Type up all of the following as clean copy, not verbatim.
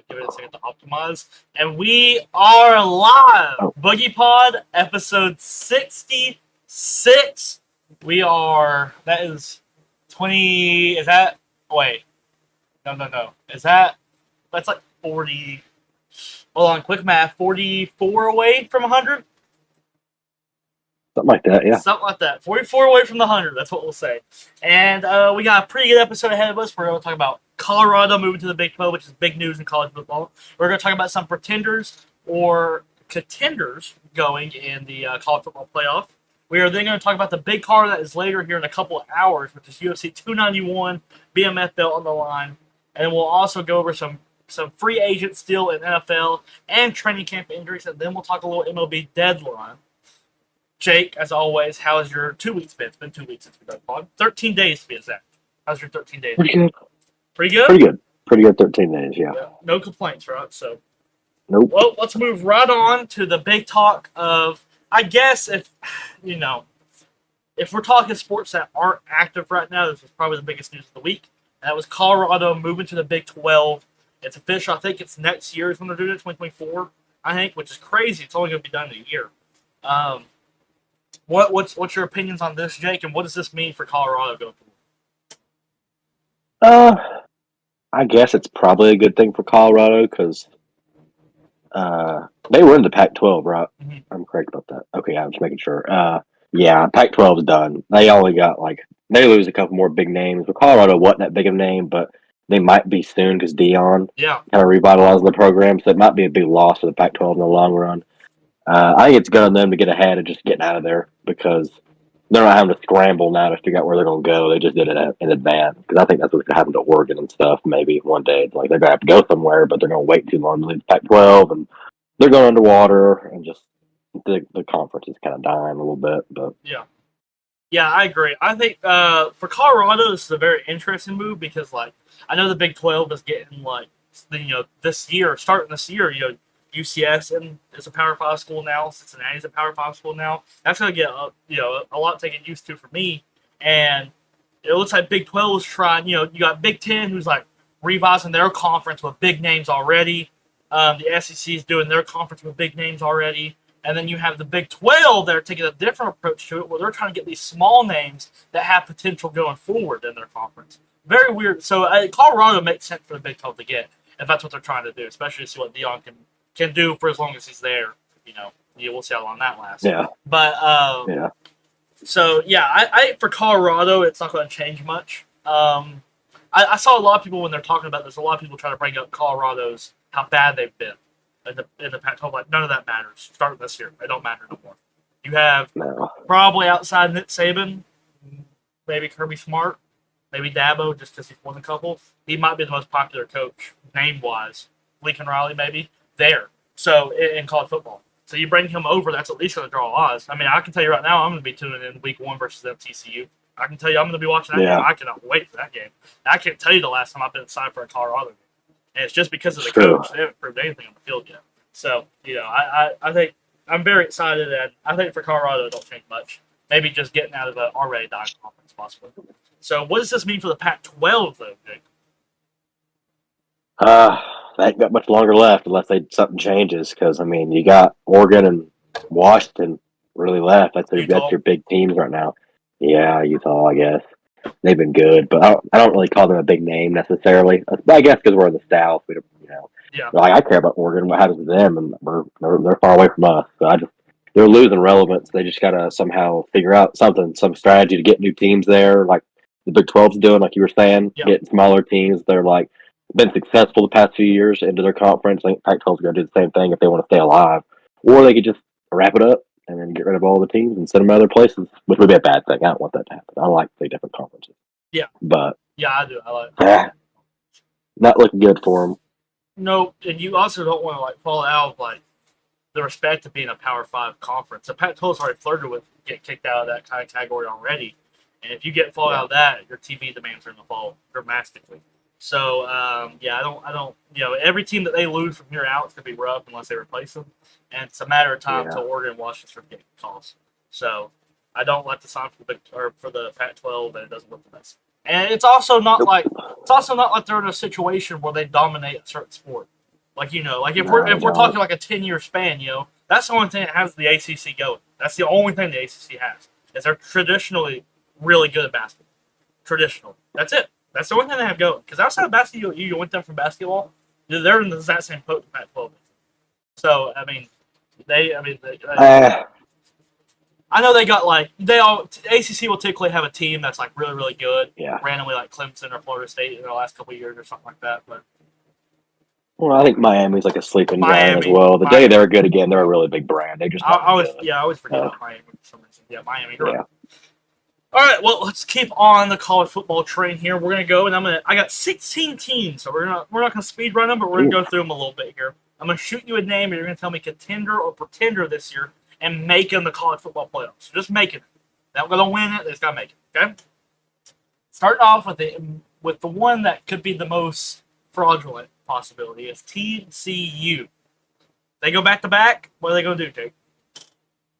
Give it a second to optimize. And we are live! BoogiePod, episode 66. That is 20, is that, wait. No. That's like 40, hold on, quick math, 44 away from 100? Something like that, yeah. Something like that. 44 away from the 100, that's what we'll say. And we got a pretty good episode ahead of us. We're going to talk about Colorado moving to the Big 12, which is big news in college football. We're going to talk about some pretenders or contenders going in the college football playoff. We are then going to talk about the big card that is later here in a couple of hours, which is UFC 291, BMF belt on the line. And we'll also go over some free agents still in NFL and training camp injuries, and then we'll talk a little MLB deadline. Jake, as always, how has your 2 weeks been? It's been 2 weeks since we've done pod. 13 days to be exact. How's your 13 days? Pretty good. Pretty good? Pretty good 13 days, yeah. No complaints, right? So, nope. Well, let's move right on to the big talk of, I guess, if we're talking sports that aren't active right now, this is probably the biggest news of the week. And that was Colorado moving to the Big 12. It's official. I think it's next year is when they're doing it, 2024, I think, which is crazy. It's only going to be done in a year. What's your opinions on this, Jake, and what does this mean for Colorado going forward? I guess it's probably a good thing for Colorado because they were in the Pac-12, right? Mm-hmm. I'm correct about that. Okay, I'm just making sure. Yeah, Pac-12 is done. They only got they lose a couple more big names, but Colorado wasn't that big of a name, but they might be soon because Dion kind of revitalized the program, so it might be a big loss for the Pac-12 in the long run. I think it's good on them to get ahead and just getting out of there because they're not having to scramble now to figure out where they're going to go. They just did it in advance because I think that's what's going to happen to Oregon and stuff maybe one day. It's like they're going to have to go somewhere, but they're going to wait too long to leave the Pac-12, and they're going underwater, and just the conference is kind of dying a little bit. But Yeah, I agree. I think for Colorado, this is a very interesting move because, I know the Big 12 is getting, starting this year, UCS is a Power 5 school now. Cincinnati's a Power 5 school now. That's going to get a lot to get used to for me. And it looks like Big 12 is trying. You got Big 10 who's revising their conference with big names already. The SEC is doing their conference with big names already. And then you have the Big 12 that are taking a different approach to it, where they're trying to get these small names that have potential going forward in their conference. Very weird. So Colorado makes sense for the Big 12 to get, if that's what they're trying to do, especially to see what Dion can do for as long as he's there. We'll see how long that lasts. Yeah. But So I for Colorado, it's not going to change much. I saw a lot of people when they're talking about this. A lot of people try to bring up Colorado's how bad they've been in the Pac-12. None of that matters. Starting this year, it don't matter no more. You have probably outside Nick Saban, maybe Kirby Smart, maybe Dabo, just because he's won a couple. He might be the most popular coach name-wise. Lincoln Riley, maybe. There. So, in college football. So, you bring him over, that's at least going to draw eyes. I mean, I can tell you right now, I'm going to be tuning in week 1 versus TCU. I can tell you I'm going to be watching that game. I cannot wait for that game. I can't tell you the last time I've been excited for a Colorado game. And it's just because of the coach. They haven't proved anything on the field yet. So, I think I'm very excited, and I think for Colorado, it don't change much. Maybe just getting out of an already dying conference, possibly. So, what does this mean for the Pac-12, though, Jake? They ain't got much longer left unless something changes. Because you got Oregon and Washington really left. That's your big teams right now. Yeah, Utah, I guess they've been good, but I don't really call them a big name necessarily. I guess because we're in the South, we don't, I care about Oregon. What happens to them? And they're far away from us. So they're losing relevance. They just gotta somehow figure out some strategy to get new teams there, like the Big 12's doing, like you were saying, getting smaller teams. They're been successful the past few years into their conference. I think Pac-12's going to do the same thing if they want to stay alive. Or they could just wrap it up and then get rid of all the teams and send them to other places, which would be a bad thing. I don't want that to happen. I like to play different conferences. Yeah. But I do. I like it. Not looking good for them. No, and you also don't want to fall out of the respect of being a Power 5 conference. The Pac-12's already flirted with getting kicked out of that kind of category already. And if you fall out of that, your TV demands are going to fall dramatically. So, I don't, every team that they lose from here out is going to be rough unless they replace them. And it's a matter of time until Oregon and Washington start getting calls. So, I don't like the sign for the Pac-12, and it doesn't look the best. And it's also not like they're in a situation where they dominate a certain sport. Like if we're talking like a 10-year span, that's the only thing that has the ACC going. That's the only thing the ACC has. Is they're traditionally really good at basketball. Traditional. That's it. That's the only thing they have going. Because outside of basketball, you went down from basketball, they're in that same boat in Pac-12. So I mean, I know they got ACC will typically have a team that's like really really good. Yeah. Randomly like Clemson or Florida State in the last couple of years or something like that, but. Well, I think Miami's like a sleeping giant as well. The day they're good again, they're a really big brand. They just I always forget about Miami for some reason. Yeah, Miami. Yeah. All right, well, let's keep on the college football train here. We're gonna go, and I got 16 teams, so we're not gonna speed run them, but we're gonna go through them a little bit here. I'm gonna shoot you a name, and you're gonna tell me contender or pretender this year, and making the college football playoffs. So just making it. Not gonna win it. They just gotta make it. Okay. Starting off with the one that could be the most fraudulent possibility is TCU. They go back to back. What are they gonna do, Jake?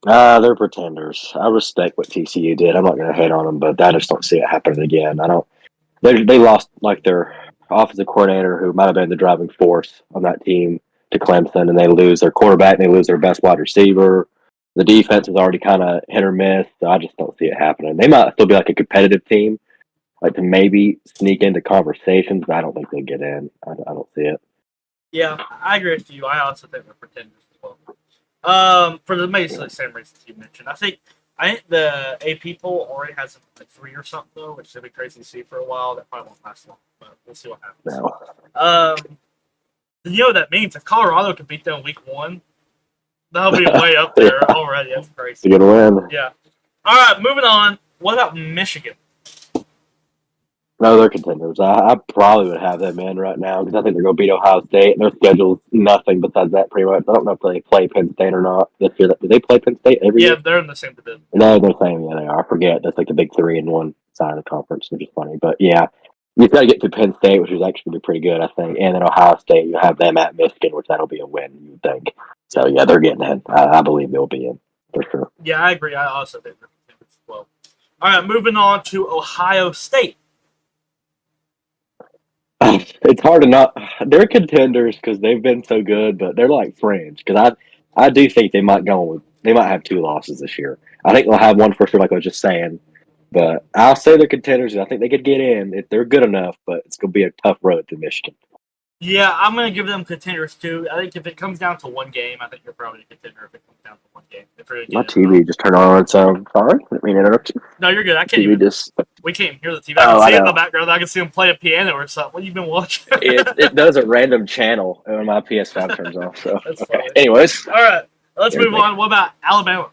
They're pretenders. I respect what TCU did. I'm not going to hate on them, but I just don't see it happening again. They lost like their offensive coordinator, who might have been the driving force on that team, to Clemson, and they lose their quarterback. And they lose their best wide receiver. The defense is already kind of hit or miss, so I just don't see it happening. They might still be like a competitive team, like to maybe sneak into conversations, but I don't think they'll get in. I don't see it. Yeah, I agree with you. I also think they're pretenders as well. For the basically same reasons you mentioned. I think the AP poll already has like 3 or something though, which should be crazy to see for a while. That probably won't last long, but we'll see what happens. No. You know what that means? If Colorado can beat them week 1, that'll be way up there already. That's crazy. It's a good win. Yeah. All right, moving on. What about Michigan? No, they're contenders. I probably would have them in right now because I think they're going to beat Ohio State. Their schedule's nothing besides that, pretty much. I don't know if they play Penn State or not this year. Do they play Penn State every year? Yeah, they're in the same division. No, they're saying they are. I forget. That's like the big 3 in one side of the conference, which is funny. But yeah, you've got to get to Penn State, which is actually going to be pretty good, I think. And then Ohio State, you have them at Michigan, which that'll be a win, you would think. So yeah, they're getting in. I believe they'll be in for sure. Yeah, I agree. I also think they're contenders as well. All right, moving on to Ohio State. It's hard to not. They're contenders because they've been so good, but they're like fringe. Because I do think they might have 2 losses this year. I think they'll have one for sure, like I was just saying. But I'll say they're contenders, and I think they could get in if they're good enough. But it's going to be a tough road to Michigan. Yeah, I'm going to give them contenders too. I think if it comes down to one game, I think you're probably a contender if it comes down to one game. My TV just turned on its own. Sorry, I didn't mean to interrupt you. No, you're good. I can't we can't hear the TV. I can see it in the background. I can see them play a piano or something. What have you been watching? it does a random channel when my PS5 turns off. So, that's funny. Anyways. All right, let's move on. What about Alabama?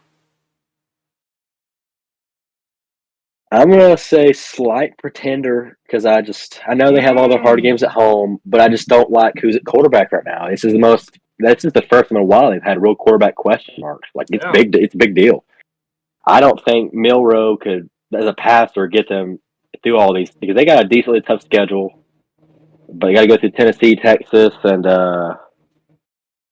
I'm going to say slight pretender because I know they have all their hard games at home, but I just don't like who's at quarterback right now. This is the first in a while they've had real quarterback question marks. Like it's a big deal. I don't think Milroe could, as a passer, get them through all these because they got a decently tough schedule, but you got to go through Tennessee, Texas, and LSU.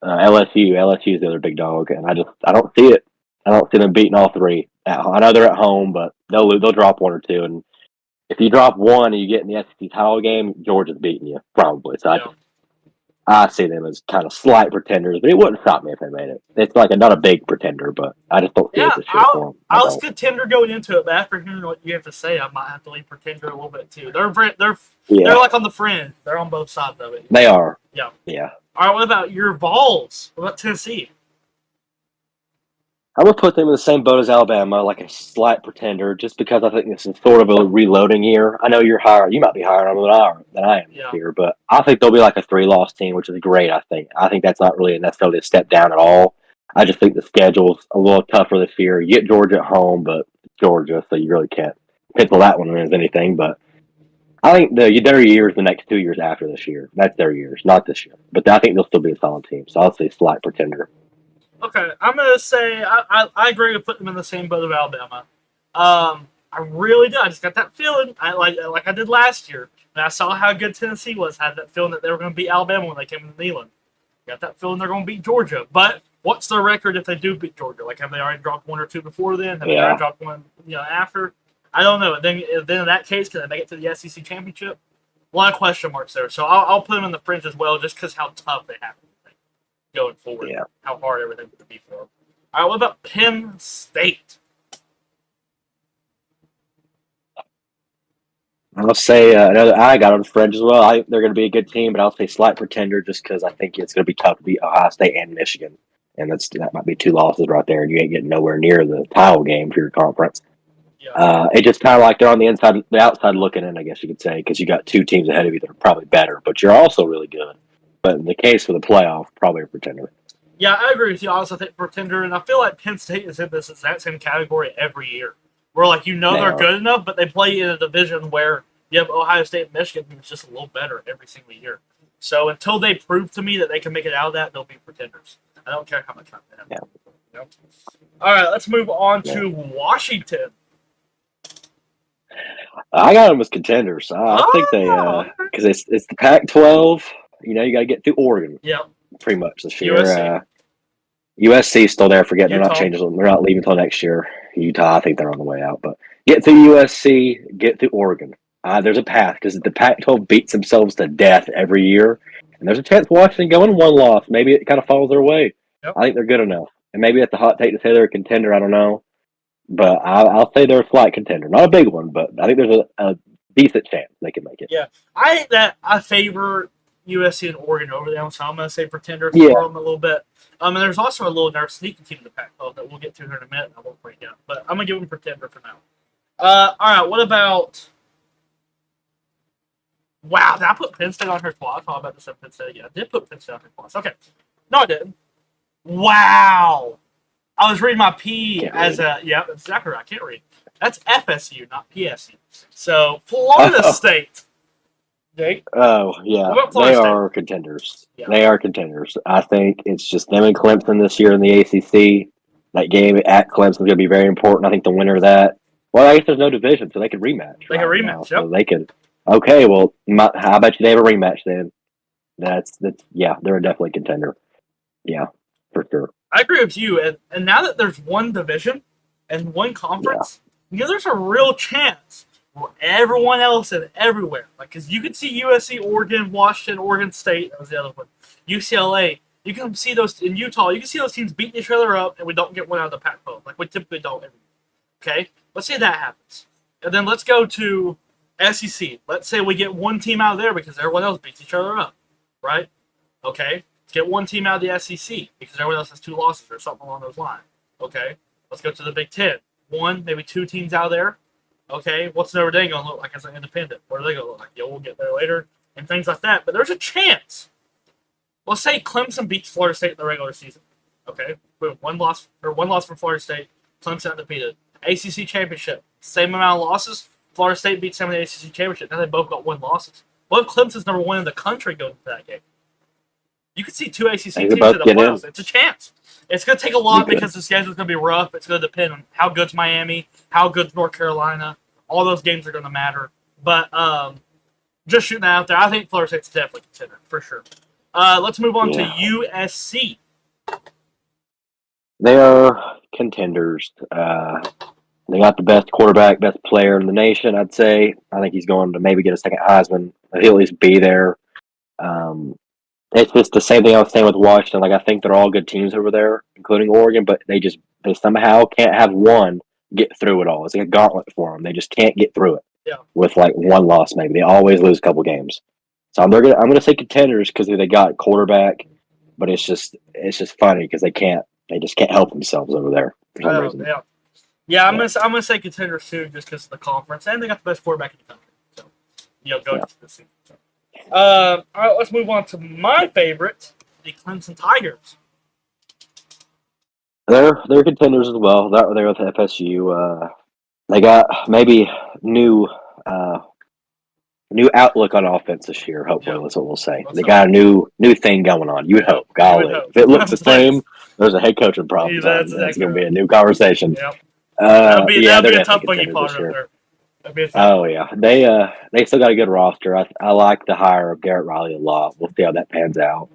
LSU is the other big dog, and I don't see it. I don't see them beating all 3. I know they're at home, but they'll drop 1 or 2. And if you drop 1 and you get in the SEC title game, Georgia's beating you probably. So I see them as kind of slight pretenders, but it wouldn't stop me if they made it. It's like not a big pretender, but I just don't see it this year for them. I was contender going into it, but after hearing what you have to say, I might have to lean pretender a little bit too. They're like on the fringe. They're on both sides of it. They are. Yeah. Yeah. All right. What about your Vols? What about Tennessee? I would put them in the same boat as Alabama, like a slight pretender, just because I think this is sort of a reloading year. I know you're higher. You might be higher on them than I am this year, but I think they'll be like a 3-loss team, which is great, I think. I think that's not really necessarily a step down at all. I just think the schedule's a little tougher this year. You get Georgia at home, but it's Georgia, so you really can't pencil that one in as anything. But I think their year is the next 2 years after this year. That's their years, not this year. But I think they'll still be a solid team, so I'll say slight pretender. Okay, I'm gonna say I agree with putting them in the same boat of Alabama. I really do. I just got that feeling. I like I did last year, and I saw how good Tennessee was. I had that feeling that they were going to beat Alabama when they came into Neyland. Got that feeling they're going to beat Georgia. But what's their record if they do beat Georgia? Like, have they already dropped 1 or 2 before then? Have they already dropped 1 after? I don't know. Then in that case, can they make it to the SEC championship? A lot of question marks there. So I'll put them in the fringe as well, just because how tough they have to be going forward. Yeah. How hard everything would be for them. All right, what about Penn State? I'll say another. I got on the fringe as well. They're going to be a good team, but I'll say slight pretender just because I think it's going to be tough to beat Ohio State and Michigan, and that might be 2 losses right there, and you ain't getting nowhere near the title game for your conference. Yeah. It's just kind of like they're on the outside looking in, I guess you could say, because you got 2 teams ahead of you that are probably better, but you're also really good. But in the case for the playoff, probably a pretender. Yeah, I agree with you. I also think pretender, and I feel like Penn State is in this exact same category every year. Where they're good enough, but they play in a division where you have Ohio State and Michigan, who's just a little better every single year. So until they prove to me that they can make it out of that, they'll be pretenders. I don't care how much time they have. Yeah. You know? All right, let's move on to Washington. I got them as contenders. I think they because it's the Pac-12. You know, you got to get through Oregon. Yeah. Pretty much this year. USC is still there. Forget they're not changing them. They're not leaving until next year. Utah, I think they're on the way out. But get through USC, get through Oregon. There's a path because the Pac-12 beats themselves to death every year, and there's a chance Washington going 1 loss. Maybe it kind of follows their way. Yep. I think they're good enough, and maybe that's a hot take to say they're a contender. I don't know, but I'll say they're a slight contender, not a big one, but I think there's a decent chance they can make it. Yeah, I favor USC and Oregon over them, so I'm going to say pretender for them a little bit. And there's also a little sneaky team in the Pac-12 that we'll get to here in a minute, and I won't break down. But I'm going to give them pretender for now. All right, what about... Wow, did I put Penn State on her twice? I was about to say Penn State again. I did put Penn State on her twice. Okay. No, I didn't. Wow. I was reading my P as a... Yeah, that's exactly right. I can't read. That's FSU, not PSU. So, Florida State. Jake? Oh, yeah. They are contenders. Yeah. They are contenders. I think it's just them and Clemson this year in the ACC. That game at Clemson is going to be very important. I think the winner of that... Well, I guess there's no division, so they could rematch. They can rematch, so they could... Okay, well, how about you they have a rematch then? That's they're definitely a contender. Yeah, for sure. I agree with you. And now that there's one division and one conference, there's a real chance for everyone else and everywhere. Because you can see USC, Oregon, Washington, Oregon State. That was the other one. UCLA. You can see those in Utah. You can see those teams beating each other up, and we don't get one out of the Pac-12 like we typically don't every year. Okay, let's say that happens, and then let's go to SEC. Let's say we get one team out of there because everyone else beats each other up, right? Okay. Let's get one team out of the SEC because everyone else has 2 losses or something along those lines. Okay. Let's go to the Big Ten. 1, maybe 2 teams out of there. Okay. What's Notre Dame going to look like as an independent? What are they going to look like? Yeah, we'll get there later and things like that. But there's a chance. Let's say Clemson beats Florida State in the regular season. Okay. We have one loss from Florida State. Clemson undefeated. ACC championship. Same amount of losses. Florida State beats them in the ACC championship. Now they both got 1 losses. What if Clemson's number 1 in the country going into that game? You could see 2 ACC teams in the playoffs. It's a chance. It's going to take a lot because the schedule's going to be rough. It's going to depend on how good's Miami, how good's North Carolina. All those games are going to matter. But just shooting that out there, I think Florida State's definitely considered, for sure. Let's move on to USC. They are contenders. They got the best quarterback, best player in the nation, I'd say. I think he's going to maybe get a second Heisman. He'll at least be there. It's just the same thing I was saying with Washington. Like, I think they're all good teams over there, including Oregon, but they somehow can't have one get through it all. It's like a gauntlet for them. They just can't get through it with, like, 1 loss maybe. They always lose a couple games. So I'm gonna say contenders because they got quarterback, but it's just funny because they just can't help themselves over there for some reason. Yeah, I'm gonna say contenders too, just because of the conference, and they got the best quarterback in the country. So, go to the season. So. All right, let's move on to my favorite, the Clemson Tigers. They're contenders as well. They're with FSU. They got maybe new outlook on offense this year. Hopefully, that's what we'll say. They got a new thing going on. You would hope. Golly, if it looks the same, there's a head coaching problem. That's going to be a new conversation. Yep. That'd be a tough BoogiePod up there. Oh yeah, they still got a good roster. I like the hire of Garrett Riley a lot. We'll see how that pans out.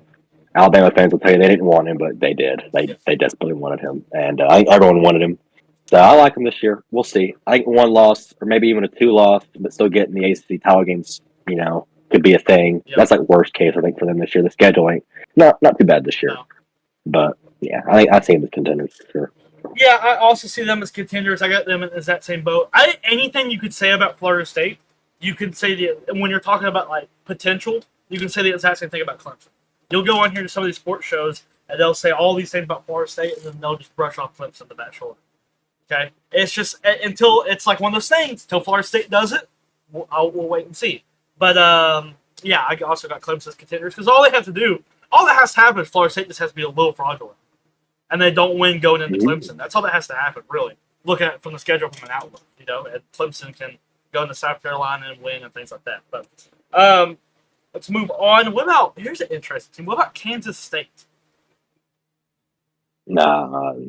Alabama fans will tell you they didn't want him, but they did. They desperately wanted him, and I think everyone wanted him. So I like him this year. We'll see. I think 1 loss or maybe even a 2 loss, but still getting the ACC title games, could could be a thing. Yep. That's like worst case, I think, for them this year. The schedule ain't not too bad this year. No. But yeah, I think I see them as contenders for sure. Yeah, I also see them as contenders. I got them as that same boat. Anything you could say about Florida State, you could say when you're talking about like potential, you can say the exact same thing about Clemson. You'll go on here to some of these sports shows and they'll say all these things about Florida State, and then they'll just brush off Clemson the back shoulder. Okay, it's just until it's like one of those things. Until Florida State does it, we'll wait and see. But yeah, I also got Clemson as contenders because all they have to do, all that has to happen is Florida State just has to be a little fraudulent, and they don't win going into Clemson. That's all that has to happen, really. Looking at it from the schedule from an outlook, and Clemson can go into South Carolina and win and things like that. But let's move on. Here's an interesting team. What about Kansas State? No.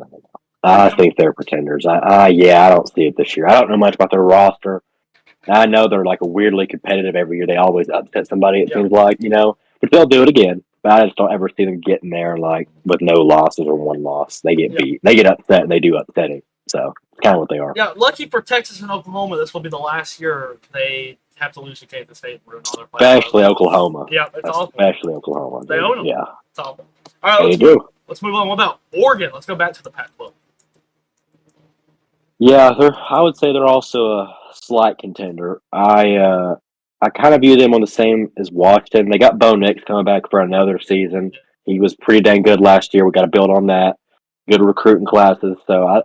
I think they're pretenders. I don't see it this year. I don't know much about their roster. I know they're like weirdly competitive every year. They always upset somebody, it seems like, but they'll do it again. But I just don't ever see them getting there like with no losses or one loss. They get beat. They get upset and they do upsetting. So it's kind of what they are. Yeah, lucky for Texas and Oklahoma, this will be the last year they have to lose to Kansas State and ruin all their plans. Especially Oklahoma. Yeah, it's awful. Especially Oklahoma. They own them. Yeah. It's awful. All right, let's move on. What about Oregon? Let's go back to the Pac-12. Yeah, I would say they're also a slight contender. I kind of view them on the same as Washington. They got Bo Nix coming back for another season. He was pretty dang good last year. We got to build on that. Good recruiting classes. So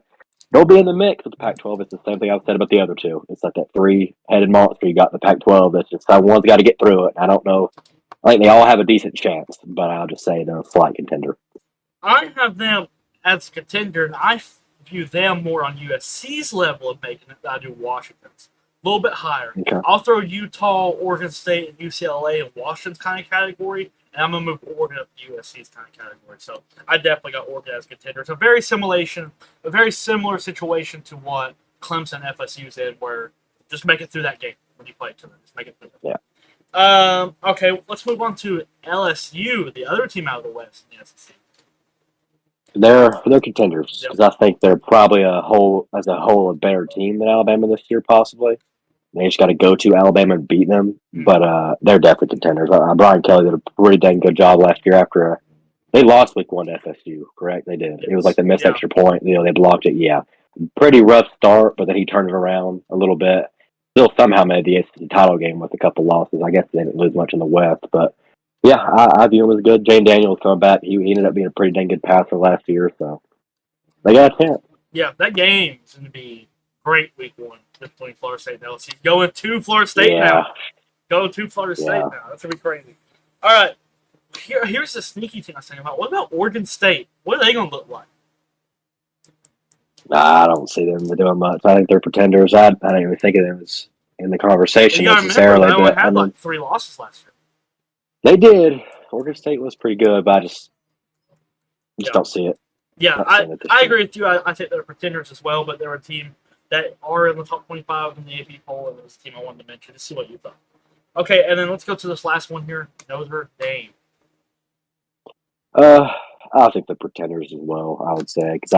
they'll be in the mix with the Pac-12. It's the same thing I've said about the other two. It's like that three-headed monster you got in the Pac-12. That's just someone's got to get through it. I don't know. I think they all have a decent chance, but I'll just say they're a slight contender. I have them as a contender, and I view them more on USC's level of making it than I do Washington's. A little bit higher. Okay. I'll throw Utah, Oregon State, and UCLA in Washington's kind of category, and I'm going to move Oregon up to USC's kind of category. So I definitely got Oregon as a contender. It's a very similar situation to what Clemson and FSU's in, where just make it through that game when you play to them. Just make it through that. Yeah. Okay, let's move on to LSU, the other team out of the West in the SEC. They're contenders because I think they're probably as a whole a better team than Alabama this year, possibly. They just got to go to Alabama and beat them, but they're definitely contenders. Brian Kelly did a pretty dang good job last year after they lost week 1 to FSU, correct? They did. It was like the missed extra point. They blocked it. Yeah, pretty rough start, but then he turned it around a little bit. Still somehow made the SEC title game with a couple losses. I guess they didn't lose much in the West, but yeah, I view him as good. Jane Daniels coming back. He ended up being a pretty dang good passer last year, so they got a chance. Yeah, that game is going to be great week 1 between Florida State and LSU. Going to Florida State now. Going to Florida State now. That's going to be crazy. All right, here's the sneaky thing I was thinking about. What about Oregon State? What are they going to look like? Nah, I don't see them doing much. I think they're pretenders. I didn't even think of them as in the conversation necessarily. Remember, they only had like 3 losses last year. They did. Oregon State was pretty good, but I just don't see it. Yeah, I agree with you. I think they're pretenders as well, but they're a team that are in the top 25 in the AP poll, and it was a team I wanted to mention to see what you thought. Okay, and then let's go to this last one here, Notre Dame. I think they're pretenders as well, I would say, because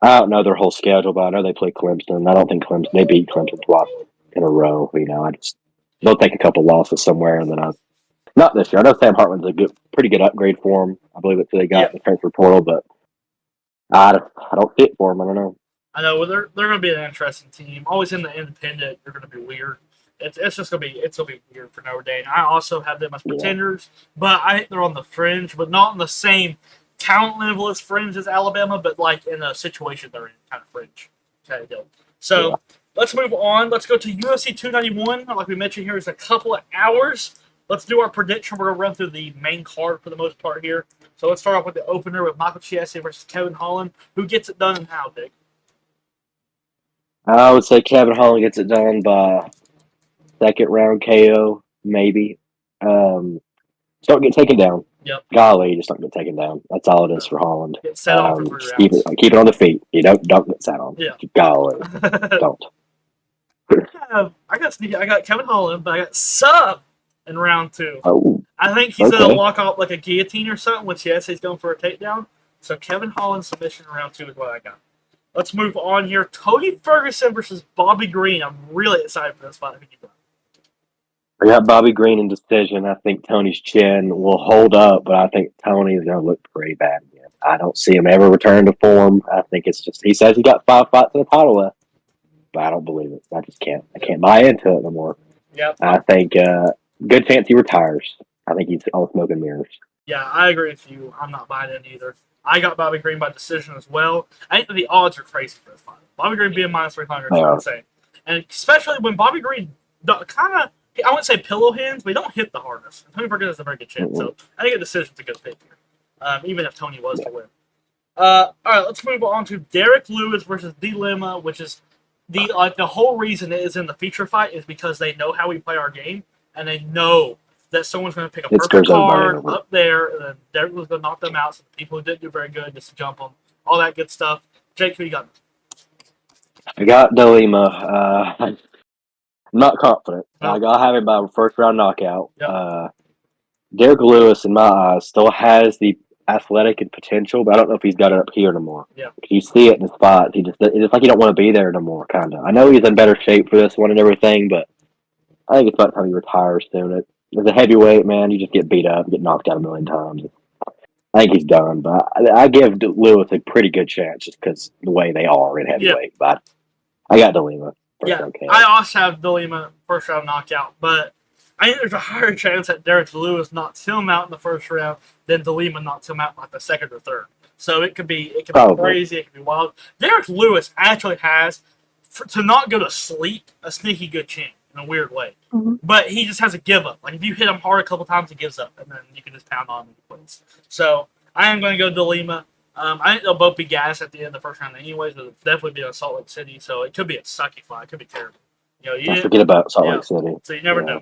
I don't know their whole schedule, but I know they play Clemson. I don't think they beat Clemson twice in a row. They'll take a couple losses somewhere, and then not this year. I know Sam Hartman's a pretty good upgrade for him. I believe it's who they got in the transfer portal, but I don't fit for them. I don't know. I know. Well, they're going to be an interesting team. Always in the independent, they're going to be weird. It's just going to be weird for Notre Dame. I also have them as pretenders, but I think they're on the fringe, but not on the same talent level as fringe as Alabama, but like in a situation they're in, kind of fringe kind of deal. So let's move on. Let's go to UFC 291. Like we mentioned here, is a couple of hours. Let's do our prediction. We're going to run through the main card for the most part here. So let's start off with the opener with Michael Chiesa versus Kevin Holland. Who gets it done and how, Dick? I would say Kevin Holland gets it done by second round KO, maybe. Just don't get taken down. Yep. Golly, just don't get taken down. That's all it is for Holland. Get set on for 3 rounds. Keep it on the feet. You don't get sat on. Yeah. Golly, don't. I got Kevin Holland, but I got Sub in round 2. Oh, I think he's going to lock up like a guillotine or something, which he's going for a takedown. So Kevin Holland submission in round 2 is what I got. Let's move on here. Tony Ferguson versus Bobby Green. I'm really excited for this fight. I got Bobby Green in decision. I think Tony's chin will hold up, but I think Tony's going to look pretty bad again. I don't see him ever return to form. I think it's just he says he got 5 fights in the title left, but I don't believe it. I just can't. I can't buy into it no more. Yep. I think good chance he retires. I think he's all smoke and mirrors. Yeah, I agree with you. I'm not buying it either. I got Bobby Green by decision as well. I think that the odds are crazy for this fight. Bobby Green being minus 300 is insane. And especially when Bobby Green kind of, I wouldn't say pillow hands, but he don't hit the hardest. Tony Ferguson has a very good chance. So I think a decision's a good pick here, even if Tony was to win. All right, let's move on to Derek Lewis versus Dilemma, which is the whole reason it is in the feature fight is because they know how we play our game, and they know that someone's going to pick a perfect card up there, and then Derek was going to knock them out. So the people who didn't do very good just to jump them, all that good stuff. Jake, who you got? I got Dilemma. I'm not confident. I have him by first round knockout. Yep. Derek Lewis, in my eyes, still has the athletic and potential, but I don't know if he's got it up here anymore. Yeah. You see it in his fight. It's like he don't want to be there anymore, kind of. I know he's in better shape for this one and everything, but I think it's about time he retires soon. As a heavyweight, man, you just get beat up, get knocked out a million times. I think he's done, but I give Lewis a pretty good chance just because the way they are in heavyweight. Yeah. But I got Dilemma. Yeah, I also have Dilemma first round knockout, but I think there's a higher chance that Derek Lewis knocks him out in the first round than Dilemma knocks him out like the second or third. So it could be crazy, it could be wild. Derek Lewis actually has to not go to sleep a sneaky good chance in a weird way, but he just has a give up. Like if you hit him hard a couple times, he gives up, and then you can just pound on him and he quits. So I am going to go Dilemma. I think they'll both be gassed at the end of the first round anyways, but it'll definitely be in Salt Lake City, so it could be a sucky fight. It could be terrible. You forget about Salt Lake City. So you never know.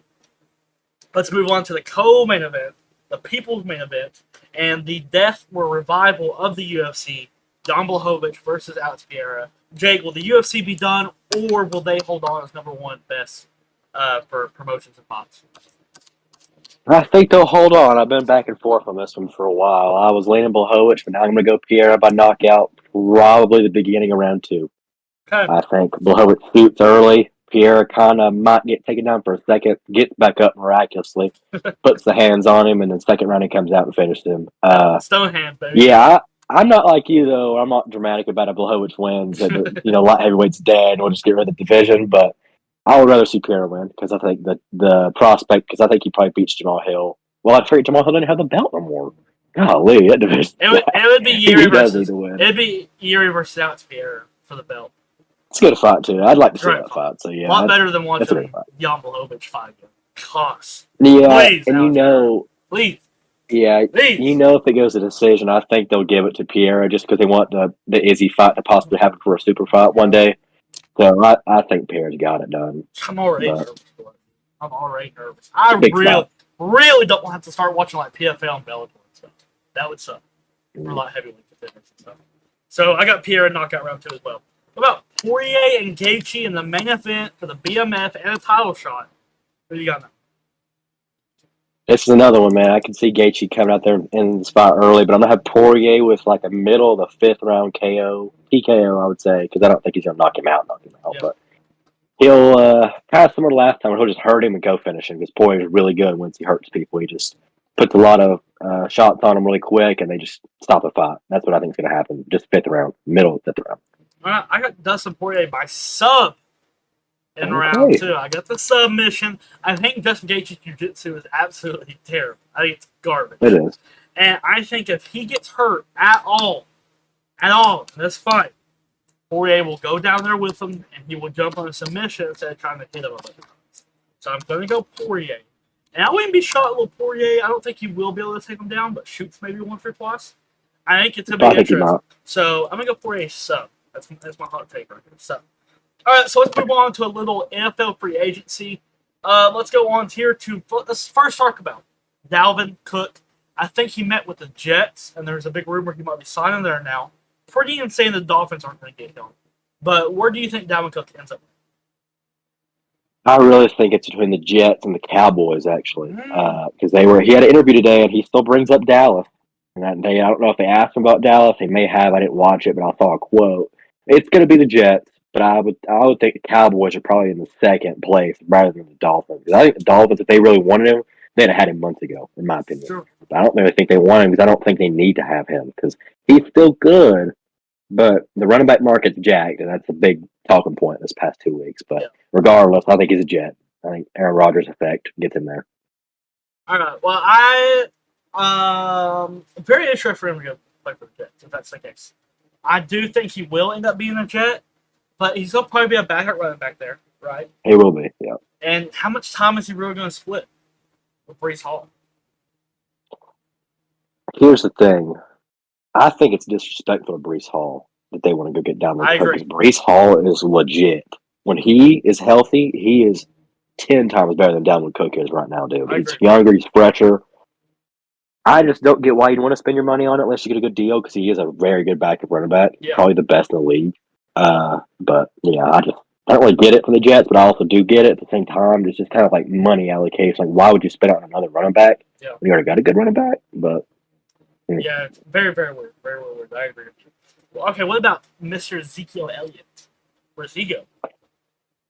Let's move on to the co-main event, the people's main event, and the death or revival of the UFC, Jan Blachowicz versus Alex Pereira. Jake, will the UFC be done, or will they hold on as #1 best for promotions and pops? I think they'll hold on. I've been back and forth on this one for a while. I was leaning Blachowicz, but now I'm going to go Pereira by knockout, probably the beginning of round 2. Okay. I think Blachowicz shoots early. Pereira kind of might get taken down for a second, gets back up miraculously, puts the hands on him, and then second round he comes out and finishes him. Stone hand, baby. Yeah, I'm not like you, though. I'm not dramatic about a Blachowicz wins. Light heavyweight's dead, and we'll just get rid of the division, but I would rather see Pereira win because I think the prospect, because I think he probably beats Jamal Hill. Well, I figured Jamal Hill didn't have the belt no more. Golly, that division. It would be Yuri versus it'd be Yuri versus Alex Pereira for the belt. It's a good fight too. I'd like to see that fight. So yeah, a lot better than watching Jan Blachowicz fight. Cost. Yeah, please, and please. Yeah, please. If it goes to decision, I think they'll give it to Pereira just because they want the Izzy fight to possibly happen for a super fight one day. So I think Pereira's got it done. I'm already nervous. I really don't want to start watching like PFL and Bellator and stuff. That would suck. For a lot of heavyweight contenders and stuff. So I got Pereira knockout round 2 as well. What about Poirier and Gaethje in the main event for the BMF and a title shot? Who do you got now? This is another one, man. I can see Gaethje coming out there in the spot early, but I'm going to have Poirier with like a middle of the 5th round KO. TKO, I would say, because I don't think he's going to knock him out. Yeah. But he'll, kind of similar to last time, where he'll just hurt him and go finish him, because Poirier's really good once he hurts people. He just puts a lot of shots on them really quick, and they just stop the fight. That's what I think is going to happen. Just 5th round, middle of 5th round. I got Dustin Poirier by sub in round 2. I got the submission. I think Justin Gaethje's jiu-jitsu is absolutely terrible. I think it's garbage. It is. And I think if he gets hurt at all in this fight, Poirier will go down there with him, and he will jump on a submission instead of trying to hit him a bunch of times. So I'm going to go Poirier. And I wouldn't be shocked with Poirier. I don't think he will be able to take him down, but shoots maybe once or twice. I think it's going to be interesting. So I'm going to go Poirier sub. That's my hot take right here. So, all right, so let's move on to a little NFL free agency. Let's go on here let's first talk about Dalvin Cook. I think he met with the Jets, and there's a big rumor he might be signing there now. Pretty insane the Dolphins aren't going to get him. But where do you think Dalvin Cook ends up? I really think it's between the Jets and the Cowboys, actually, because he had an interview today, and he still brings up Dallas. And that day, I don't know if they asked him about Dallas. They may have. I didn't watch it, but I saw a quote. It's going to be the Jets. but I would think the Cowboys are probably in the second place rather than the Dolphins. Because I think the Dolphins, if they really wanted him, they'd have had him months ago, in my opinion. Sure. But I don't really think they want him because I don't think they need to have him because he's still good. But the running back market's jacked, and that's a big talking point this past 2 weeks. But regardless, I think he's a Jet. I think Aaron Rodgers' effect gets in there. All right. Well, I'm very interested for him to go play for the Jets, if that's the case. I do think he will end up being a Jet, but he's going to probably be a backup running back there, right? He will be, yeah. And how much time is he really going to split with Breece Hall? Here's the thing. I think it's disrespectful to Breece Hall that they want to go get down there. Because Breece Hall is legit. When he is healthy, he is 10 times better than Dalvin Cook is right now, dude. He's younger, he's fresher. I just don't get why you'd want to spend your money on it unless you get a good deal because he is a very good backup running back. Yeah. Probably the best in the league. But, yeah, I don't really get it for the Jets, but I also do get it at the same time. It's just kind of like money allocation. Like, why would you spend on another running back? Yeah. You already got a good running back, but... Yeah, it's very, very weird. Very, very weird. I agree with you. Well, okay, what about Mr. Ezekiel Elliott? Where's he go?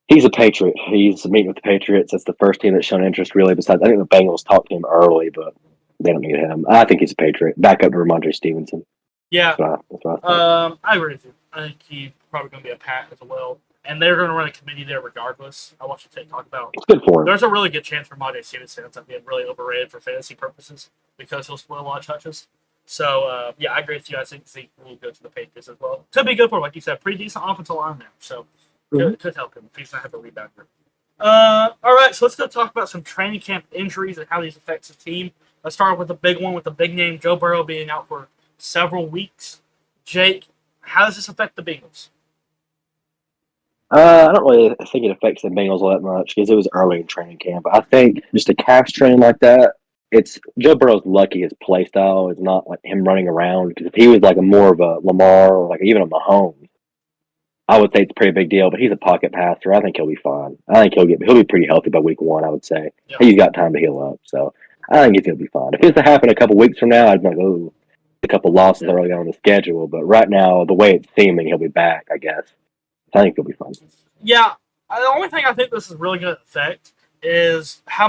He's a Patriot. He's meeting with the Patriots. That's the first team that's shown interest, really. Besides, I think the Bengals talked to him early, but they don't need him. I think he's a Patriot. Back up to Ramondre Stevenson. Yeah. That's what I agree with you. I think he's probably going to be a Pat as well. And they're going to run a committee there regardless. I want you to talk about. It's good for him. There's a really good chance for Ramondre Stevenson ends up being really overrated for fantasy purposes because he'll split a lot of touches. So, yeah, I agree with you. I think Zeke will go to the Patriots as well. Could be good for him. Like you said, pretty decent offensive line there. So, could help him if he's not have a rebounder. All right, so let's go talk about some training camp injuries and how these affect the team. Let's start with the big one with the big name, Joe Burrow, being out for several weeks. Jake, how does this affect the Bengals? I don't really think it affects the Bengals all that much because it was early in training camp. I think just a calf strain like that, it's Joe Burrow's lucky his play style is not like him running around. Because if he was like more of a Lamar or like even a Mahomes, I would say it's a pretty big deal. But he's a pocket passer. I think he'll be fine. I think he'll be pretty healthy by week 1. I would say he's got time to heal up. So I think he's gonna be fine. If this to happen a couple weeks from now, I'd be like, oh, a couple losses early on the schedule. But right now, the way it's seeming, he'll be back. I guess. I think he'll be fine. Yeah, the only thing I think this is really going to affect is how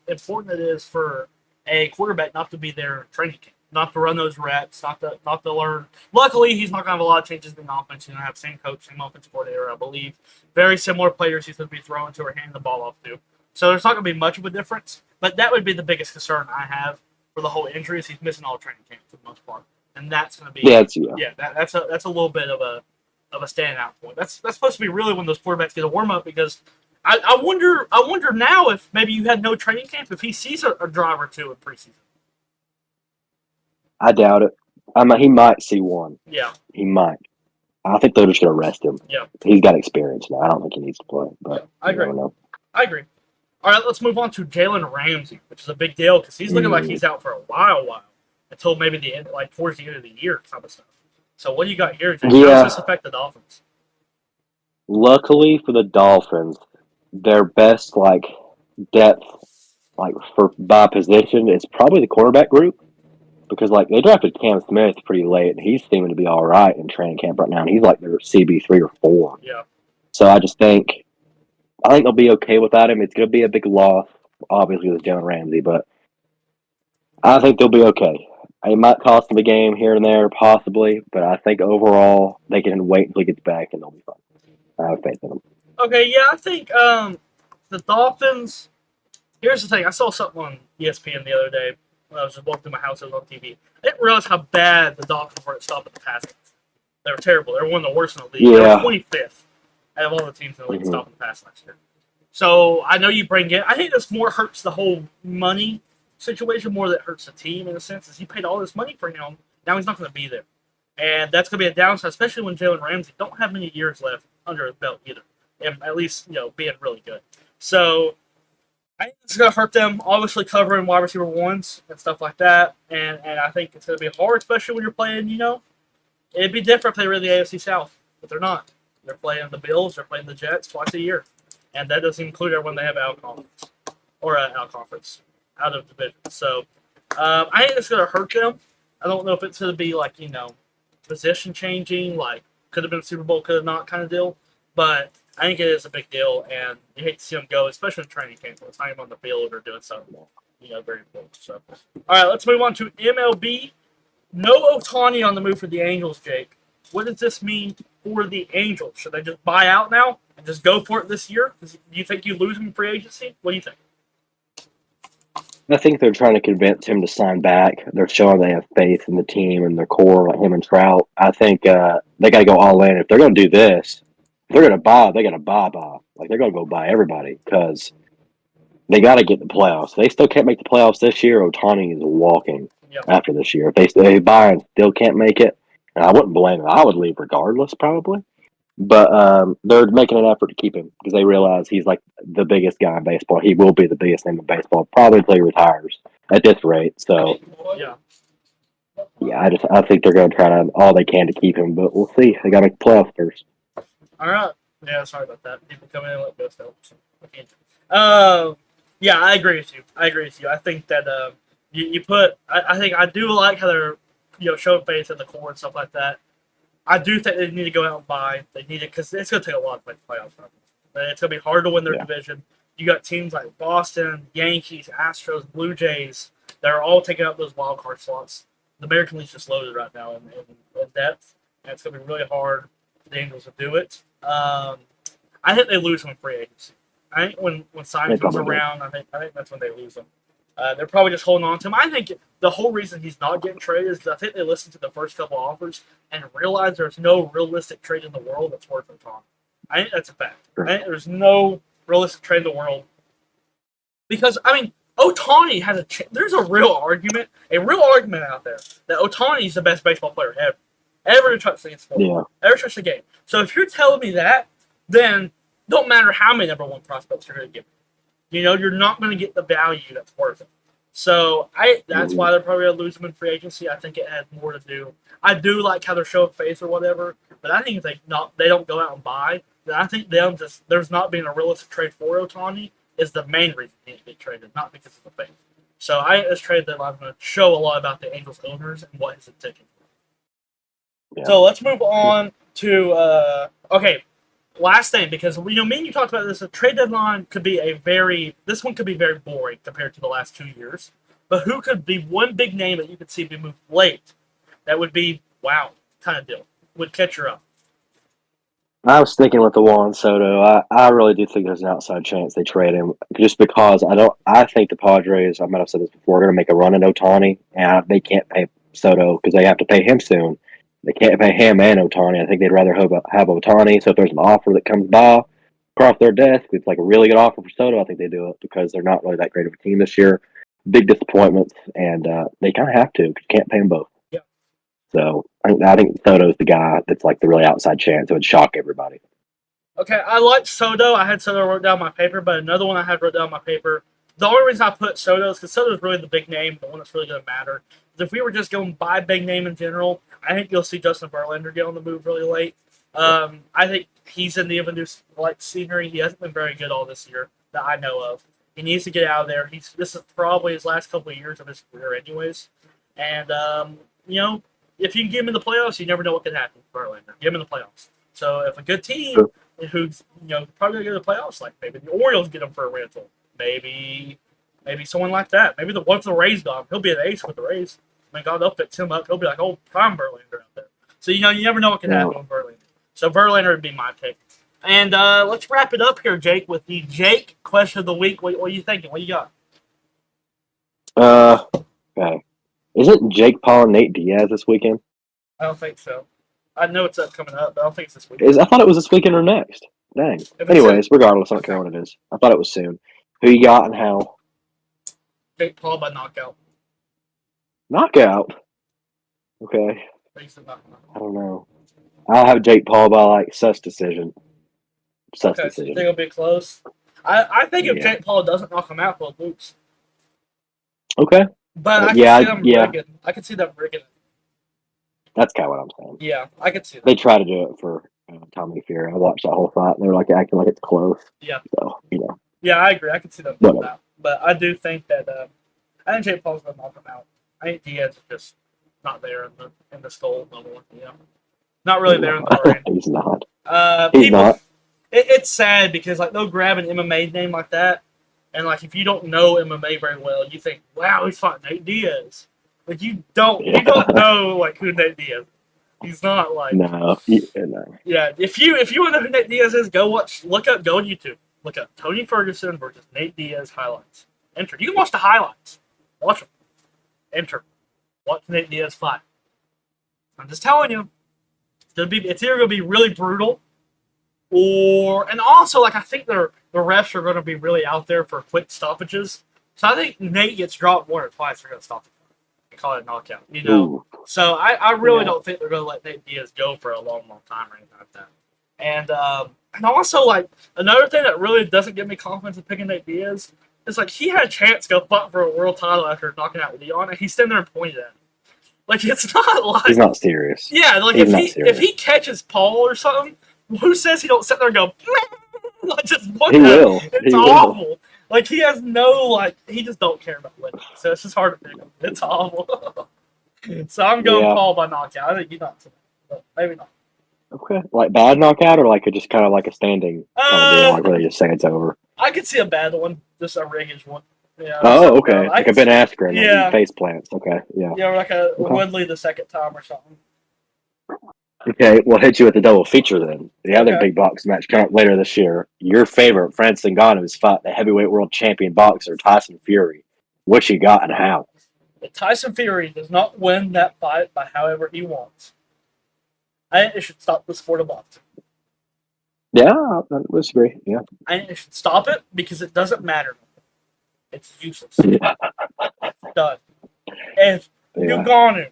important it is for a quarterback not to be there in training camp, not to run those reps, not to learn. Luckily, he's not going to have a lot of changes in the offense. He's going to have the same coach, same offensive coordinator, I believe. Very similar players he's going to be throwing to or handing the ball off to. So there's not going to be much of a difference. But that would be the biggest concern I have for the whole injury is he's missing all training camp for the most part, and that's going to be that's a little bit of a standout point. That's supposed to be really when those quarterbacks get a warm up because I wonder now if maybe you had no training camp if he sees a drive or two in preseason. I doubt it. He might see one. Yeah, he might. I think they're just going to rest him. Yeah, he's got experience now. I don't think he needs to play. But I agree. I agree. All right, let's move on to Jalen Ramsey, which is a big deal because he's looking like he's out for a while until maybe the end, like towards the end of the year, type of stuff. So what do you got here, Jake? How does this affect the Dolphins? Luckily for the Dolphins, their best depth by position is probably the quarterback group because they drafted Cam Smith pretty late and he's seeming to be all right in training camp right now and he's like their CB3 or 4. Yeah. So I think they'll be okay without him. It's going to be a big loss, obviously with Jalen Ramsey, but I think they'll be okay. It might cost them a game here and there, possibly, but I think overall they can wait until he gets back and they'll be fine. I have faith in them. Okay, yeah, I think the Dolphins. Here's the thing: I saw something on ESPN the other day when I was just walking through my house. It was on TV. I didn't realize how bad the Dolphins were at stopping the passing. They were terrible. They were one of the worst in the league. Yeah. They were 25th out of all the teams in the league stopping the pass last year. So I know you bring it. I think this more hurts the whole money situation more than it hurts the team in a sense. Is you paid all this money for him, now he's not going to be there, and that's going to be a downside, especially when Jalen Ramsey don't have many years left under his belt either, and at least being really good. So I think it's going to hurt them. Obviously, covering wide receiver ones and stuff like that, and I think it's going to be hard, especially when you're playing. It'd be different if they were in the AFC South, but they're not. They're playing the Bills, they're playing the Jets twice a year, and that doesn't include everyone they have out of conference. Out of division. So I think it's going to hurt them. I don't know if it's going to be position changing, could have been a Super Bowl, could have not kind of deal. But I think it is a big deal, and you hate to see him go, especially in training camp. It's not even on the field or doing something, very important. So, all right, let's move on to MLB. No Ohtani on the move for the Angels, Jake. What does this mean for the Angels? Should they just buy out now and just go for it this year? Do you think you lose him in free agency? What do you think? I think they're trying to convince him to sign back. They're showing they have faith in the team and their core, like him and Trout. I think they got to go all in. If they're going to do this, if they're going to buy. They got to buy. Like they're going to go buy everybody because they got to get the playoffs. They still can't make the playoffs this year. Ohtani is walking after this year. If they buy and still can't make it, and I wouldn't blame them. I would leave regardless, probably. But they're making an effort to keep him because they realize he's like the biggest guy in baseball. He will be the biggest name in baseball probably until he retires at this rate. So yeah, I think they're going to try to all they can to keep him, but we'll see. They got to make the playoffs first. All right. Yeah, sorry about that. People come in and let go stuff. Yeah, I agree with you. I think that you put. I think I do like how they're showing faith in the core and stuff like that. I do think they need to go out and buy. They need it because it's going to take a lot to make the playoffs. It's going to be hard to win their division. You got teams like Boston, Yankees, Astros, Blue Jays that are all taking up those wild card slots. The American League's just loaded right now in depth, and it's going to be really hard for the Angels to do it. I think they lose them in free agency. I think when Simon comes around, I think that's when they lose them. They're probably just holding on to him. I think the whole reason he's not getting traded is because I think they listened to the first couple offers and realized there's no realistic trade in the world that's worth their time. I think that's a fact. I think there's no realistic trade in the world. Because, Ohtani has there's a real argument out there that Ohtani's the best baseball player ever to touch the sport, ever touch the game. So if you're telling me that, then don't matter how many number one prospects you're going to give me. You're not going to get the value that's worth it. So that's why they're probably going to lose him in free agency. I think it has more to do. I do like how they're showing face or whatever, but I think if they don't go out and buy, then I think there's not being a realistic trade for Ohtani is the main reason he didn't get traded, not because of the faith. So I think this trade deadline is going to show a lot about the Angels owners and what his intention was. Yeah. So let's move on to last thing, because me and you talked about this. A trade deadline could be this one could be very boring compared to the last 2 years. But who could be one big name that you could see be moved late that would be wow kind of deal, would catch your eye? I was thinking with the Juan Soto. I really do think there's an outside chance they trade him just because I think the Padres, I might have said this before, are going to make a run at Ohtani, and they can't pay Soto because they have to pay him soon. They can't pay him and Ohtani. I think they'd rather have Ohtani. So if there's an offer that comes by across their desk, it's like a really good offer for Soto, I think they do it because they're not really that great of a team this year. Big disappointments, and they kind of have to because you can't pay them both. Yeah. So I think Soto's the guy that's like the really outside chance. It would shock everybody. Okay, I like Soto. I had Soto wrote down my paper, but another one I had wrote down my paper. The only reason I put Soto is because Soto is really the big name, the one that's really going to matter. If we were just going by big name in general, I think you'll see Justin Verlander get on the move really late. I think he's in the of a new scenery. He hasn't been very good all this year that I know of. He needs to get out of there. This is probably his last couple of years of his career anyways. And, if you can get him in the playoffs, you never know what could happen with Verlander. Get him in the playoffs. So if a good team who's, probably going to go to the playoffs, like maybe the Orioles get him for a rental. Maybe someone like that. Maybe what if the Rays got him? He'll be an ace with the Rays. God, they'll fix him up. He'll be like, prime Verlander out there. So, you never know what can happen with Verlander. So Verlander would be my pick. And let's wrap it up here, Jake, with the Jake question of the week. What are you thinking? What you got? Okay. Isn't Jake Paul and Nate Diaz this weekend? I don't think so. I know it's coming up, but I don't think it's this weekend. I thought it was this weekend or next. Dang. Anyways, regardless, I don't care what it is. I thought it was soon. Who you got and how? Jake Paul by knockout. Knockout? Okay. I don't know. I'll have Jake Paul by sus decision. Decision. So you think it'll be close? I think if Jake Paul doesn't knock him out, he'll lose. Okay. But I can see them rigging. I can see them rigging it. That's kind of what I'm saying. Yeah, I could see that. They try to do it for Tommy Fury. I watched that whole fight, and they were acting like it's close. Yeah. So, Yeah, I agree. I can see them doing that. But I do think that I think Jake Paul's going to knock him out. I think Diaz is just not there in the skull no more. Not really there in the ring. He's not. He's not. It's sad because like they'll grab an MMA name like that, and like if you don't know MMA very well, you think, wow, he's fighting Nate Diaz. Like you don't know like who Nate Diaz is. He's not like no. Yeah, if you want to know who Nate Diaz is, go on YouTube. Look up Tony Ferguson versus Nate Diaz highlights. Enter. You can watch the highlights. Watch them. Enter. Watch Nate Diaz fight. I'm just telling you, it's either gonna be really brutal, and also like I think the refs are gonna be really out there for quick stoppages. So I think Nate gets dropped one or twice. They're gonna stop it. Call it a knockout, Ooh. So I really don't think they're going to let Nate Diaz go for a long time or anything like that. And also, like, another thing that really doesn't give me confidence in picking Nate Diaz is, like, he had a chance to go fight for a world title after knocking out Leon, and he's standing there and pointing at him. Like, it's not like... He's not serious. Yeah, like, if he catches Paul or something, who says he don't sit there and go, like, just look he at will. him. It's awful. Like, he has no, like, he just don't care about winning. So it's just hard to pick him. It's awful. So I'm going Paul by knockout. I think you knocked him, but maybe not. Okay. Like bad knockout or like just kind of like a standing kind of deal, like where they just say it's over? I could see a bad one, just a riggish one. Yeah. Oh, okay. Like a Ben Askren. Yeah. Face plants. Okay. Yeah. Yeah, or like a Woodley the second time or something. Okay, we'll hit you with the double feature then. The other big box match coming up later this year. Your favorite, Francis Ngannou's fought the heavyweight world champion boxer Tyson Fury. What you got and how? If Tyson Fury does not win that fight by however he wants, I think they should stop the sport of boxing. Yeah, I would agree. Yeah. I think they should stop it because it doesn't matter. It's useless. Yeah. It's done. If Ngannou,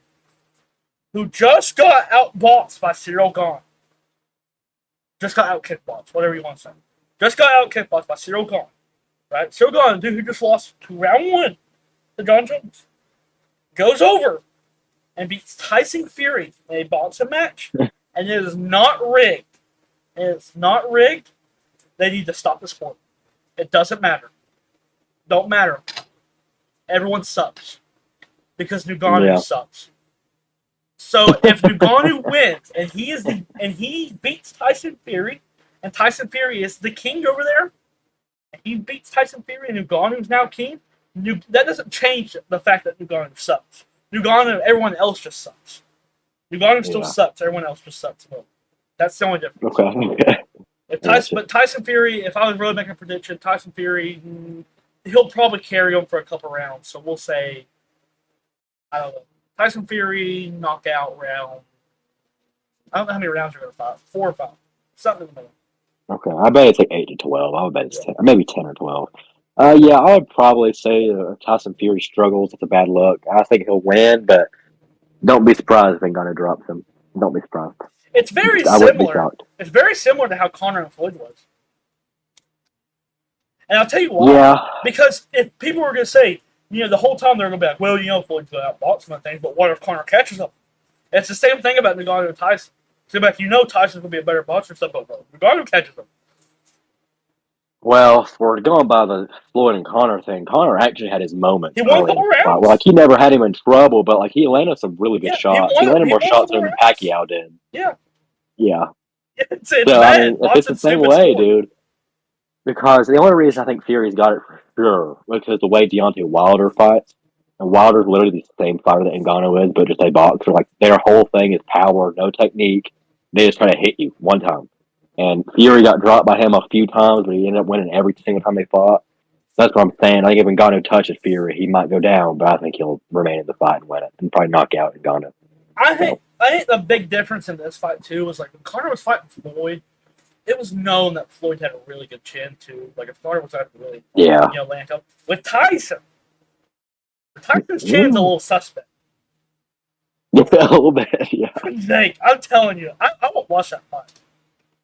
who just got outboxed by Cyril Gane. Just got out-kickboxed, whatever you want to say. Just got out-kickboxed by Cyril Gane. Right? Cyril Gane, dude who just lost to round 1 to John Jones, goes over and beats Tyson Fury in a boxing match. And it is not rigged. It's not rigged. They need to stop the sport. It doesn't matter. Don't matter. Everyone sucks. Because Ngannou sucks. So if Ngannou wins and he beats Tyson Fury, and Tyson Fury is the king over there, and he beats Tyson Fury and Ngannou's now king, that doesn't change the fact that Ngannou sucks. Ngannou, everyone else just sucks. Ngannou still sucks. Everyone else just sucks more. That's the only difference. Okay. But Tyson Fury, if I was really making a prediction, Tyson Fury, he'll probably carry him for a couple rounds. So we'll say, I don't know. Tyson Fury knockout round. I don't know how many rounds you're going to fight. 4 or 5. Something in the middle. Okay. I bet it's like 8 to 12. I would bet it's 10. Maybe 10 or 12. Yeah, I would probably say Tyson Fury struggles. It's a bad look. I think he'll win, but don't be surprised if Ngannou drops him. Don't be surprised. It's very similar. It's very similar to how Conor and Floyd was. And I'll tell you why. Yeah. Because if people were going to say, the whole time they're going to be like, well, Floyd's going to outbox him and things, but what if Conor catches him? It's the same thing about Ngannou and Tyson. So like, Tyson's going to be a better boxer, stuff, but Ngannou catches him. Well, if we're going by the Floyd and Conor thing, Conor actually had his moments. He won 4 rounds. Well, he never had him in trouble, but he landed some really good shots. He landed more shots than Pacquiao did. Yeah. Yeah. It's bad. If it's the same way, dude. Because the only reason I think Fury's got it for sure because the way Deontay Wilder fights, and Wilder's literally the same fighter that Ngannou is, but just a boxer. Their whole thing is power, no technique. They just try to hit you one time. And Fury got dropped by him a few times, but he ended up winning every single time they fought. That's what I'm saying. I think if Ngannou touches Fury, he might go down, but I think he'll remain in the fight and win it, and probably knock out Ngannou. I think the big difference in this fight too was when Conor was fighting Floyd, it was known that Floyd had a really good chin too. If Conor was able to really land up with Tyson, Tyson's chin's a little suspect. A little bit, yeah. I'm telling you, I won't watch that fight.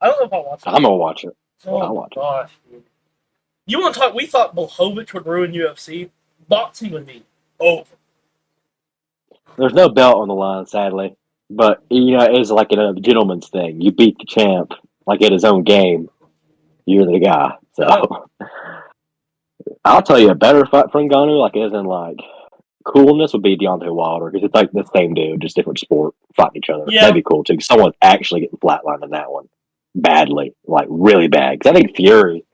I don't know if I'll watch it. I'm gonna watch it. I'll watch it. Dude. You want to talk? We thought Blachowicz would ruin UFC. Boxing would be over. There's no belt on the line, sadly. But, it's like a gentleman's thing. You beat the champ, at his own game. You're the guy. So, I'll tell you a better fight for Ngannou, as in, coolness would be Deontay Wilder because it's like the same dude, just different sport fighting each other. Yeah. That'd be cool too. Someone's actually getting flatlined in that one badly, like really bad. Because I think Fury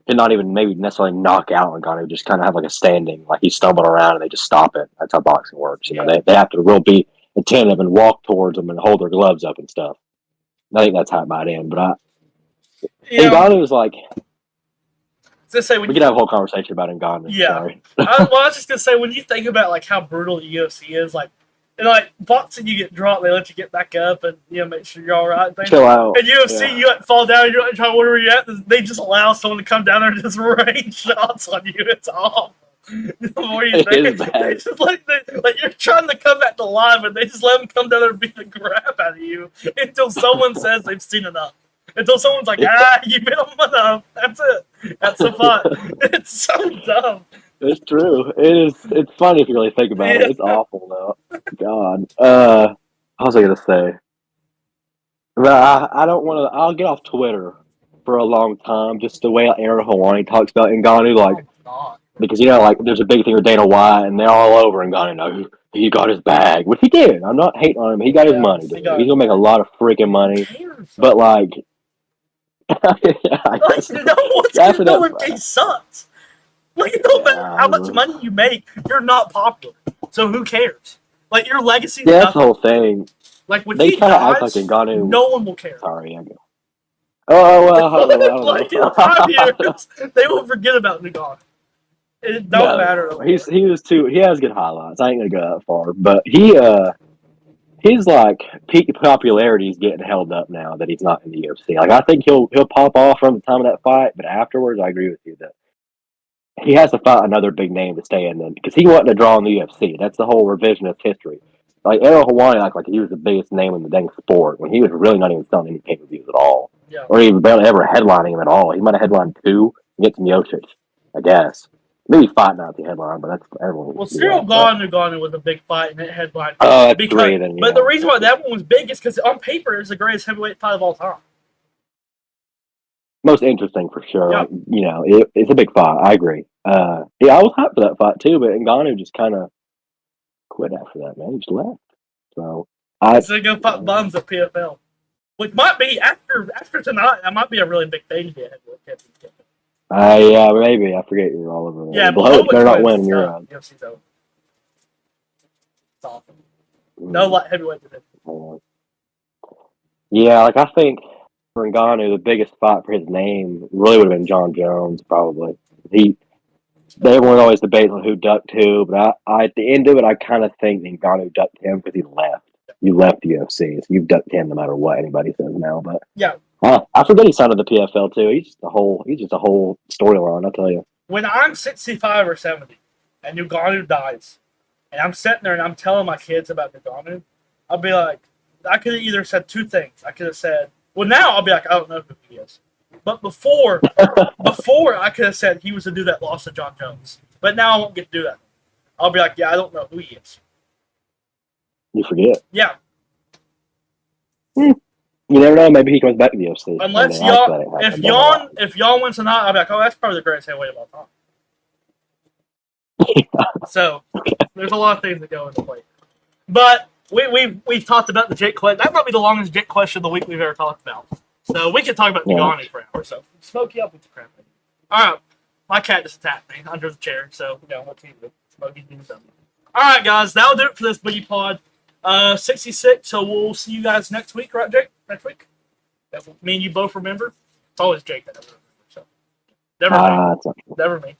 did not even maybe necessarily knock out Ngannou, just kind of have like a standing, like he's stumbling around and they just stop it. That's how boxing works. You know, they have to really be attentive and walk towards them and hold their gloves up and stuff. I think that's how it might end. But Ngannou is like. We could have a whole conversation about Ngannou. Yeah. Sorry. I was just gonna say, when you think about like how brutal the UFC is, like, and like boxing, you get dropped, they let you get back up and make sure you're all right. Chill out. And UFC, you fall down, you're trying to where you're at. They just allow someone to come down there and just rain shots on you. It's awful. The more you think, they just like you're trying to come back to life, and they just let them come down there and beat the crap out of you until someone says they've seen enough. Until someone's like, you beat them enough. That's it. That's the fun. It's so dumb. It's true. It's funny if you really think about it. It's awful though. God. What was I gonna say? But I don't want to. I'll get off Twitter for a long time. Just the way Aaron Hawani talks about Ngannou, like because like there's a big thing with Dana White, and they're all over Ngannou. No, he got his bag, which he did. I'm not hating on him. He got his money. Dude. He's gonna make a lot of freaking money. But like. No one's gonna know if he sucks. Like, it don't matter how much money you make, you're not popular. So who cares? Like, your legacy. Yeah, that's the whole thing. Like, when they he kind of dies, act like Ngannou. No one will care. Sorry, I go. Oh well, like in 5 years, they will forget about Ngannou. It don't matter. He was too. He has good highlights. I ain't gonna go that far, but his like peak popularity is getting held up now that he's not in the UFC. Like I think he'll pop off from the time of that fight, but afterwards, I agree with you that he has to fight another big name to stay in. Then because he wasn't a draw in the UFC. That's the whole revisionist history. Like Errol Hawani, like he was the biggest name in the dang sport when he was really not even selling any pay-per-views at all, or even barely ever headlining him at all. He might have headlined 2 against Miocic, I guess. Maybe fight not the headline, but that's everyone. Well, Cyril Gane was a big fight and it headlined. Oh, that's great. But the reason why that one was big is because on paper it was the greatest heavyweight fight of all time. Most interesting for sure. Yeah. Like, it's a big fight. I agree. I was hyped for that fight too, but Ngannou just kind of quit after that. Man, he just left. So he's gonna go fight bums at PFL, which might be after tonight. That might be a really big thing to be a heavyweight championship. Yeah, maybe. I forget you're all over there. Yeah, but they're not winning. You're on. UFC's over. It's awesome. No light heavyweight division. Yeah, like I think for Ngannou, the biggest fight for his name really would have been John Jones, probably. Everyone always debates on who ducked who, but I at the end of it, I kind of think Ngannou ducked him because he left. You left the UFC, so you've ducked him no matter what anybody says now. But yeah. I forget he signed to the PFL too. He's just a whole storyline. I'll tell you. When I'm 65 or 70, and Ngannou dies, and I'm sitting there and I'm telling my kids about Ngannou, I'll be like, I could have either said 2 things. I could have said, well, now I'll be like, I don't know who he is. But before I could have said he was the dude that lost to John Jones. But now I won't get to do that. I'll be like, yeah, I don't know who he is. You forget. Yeah. You never know. Maybe he comes back to the UFC. Unless if Yon wins tonight, I'll be like, oh, that's probably the greatest heavyweight of all time. So there's a lot of things that go into play. But we've talked about the Jake question. That might be the longest Jake question of the week we've ever talked about. So we could talk about Ngannou for an hour or so. Smoke you up with the crap. All right. My cat just attacked me under the chair, so what can you do? Smokey's doing something. All right, guys. That'll do it for this BoogiePod. 66, so we'll see you guys next week, right, Jake? Next week? Me and you both remember? It's always Jake that I remember, so. Never me. Never me.